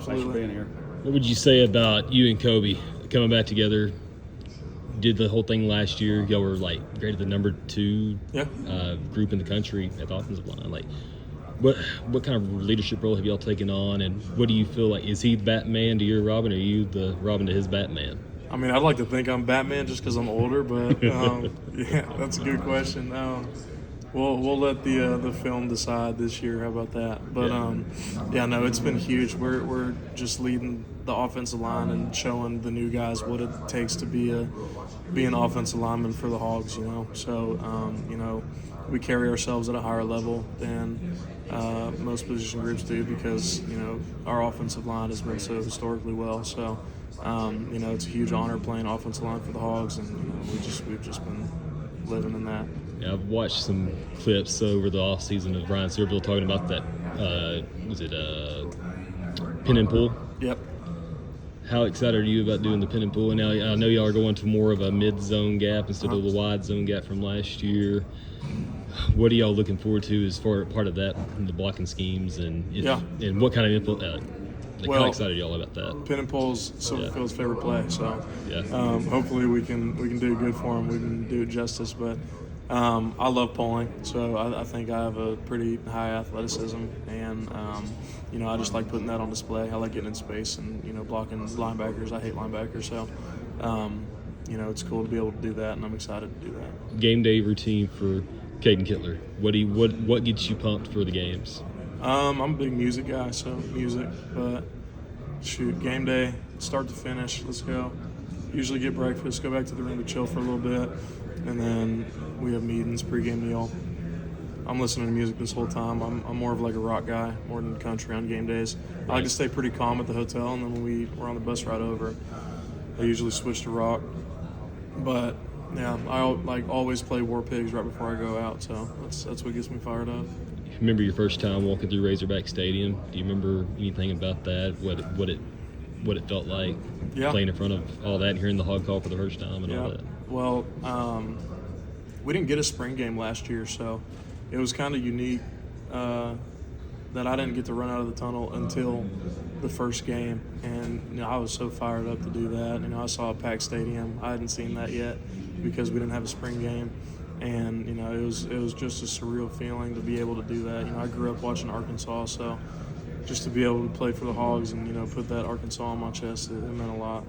Thanks for being here. What would you say about you and Kobe coming back together? Did the whole thing last year. Y'all were like rated the number 2 group in the country at the offensive line. Like, what kind of leadership role have y'all taken on, and what do you feel like? Is he the Batman to your Robin, or are you the Robin to his Batman? I mean, I'd like to think I'm Batman just because I'm older, but yeah, that's a good question. We'll let the film decide this year. How about that? But no, it's been huge. We're just leading the offensive line and showing the new guys what it takes to be an offensive lineman for the Hogs. So we carry ourselves at a higher level than most position groups do because our offensive line has been so historically well. So it's a huge honor playing offensive line for the Hogs, and we've just been living in that. Yeah, I've watched some clips over the offseason of Brian Searville talking about that. Pin and pull? Yep. How excited are you about doing the pin and pull? And now I know y'all are going to more of a mid-zone gap instead of the wide zone gap from last year. What are y'all looking forward to as far part of that in the blocking schemes, and what kind of input? How excited are y'all about that? Pin and pull's Silverfield's favorite play, so hopefully we can do good for him. We can do it justice, but I love pulling, so I think I have a pretty high athleticism, and I just like putting that on display. I like getting in space and blocking linebackers. I hate linebackers, so it's cool to be able to do that, and I'm excited to do that. Game day routine for Caden Kitler. What gets you pumped for the games? I'm a big music guy, so music. But game day, start to finish. Let's go. Usually get breakfast, go back to the room to chill for a little bit, and then we have meetings, pregame meal. I'm listening to music this whole time. I'm more of like a rock guy, more than country on game days. I like to stay pretty calm at the hotel, and then when we're on the bus ride over, I usually switch to rock. But yeah, I always play War Pigs right before I go out, so that's what gets me fired up. Remember your first time walking through Razorback Stadium? Do you remember anything about that? What it felt like playing in front of all that and hearing the hog call for the first time and all that? Well, we didn't get a spring game last year, so it was kind of unique that I didn't get to run out of the tunnel until the first game, and I was so fired up to do that. I saw a packed stadium. I hadn't seen that yet because we didn't have a spring game. And it was just a surreal feeling to be able to do that. I grew up watching Arkansas, so just to be able to play for the Hogs and put that Arkansas on my chest, it meant a lot.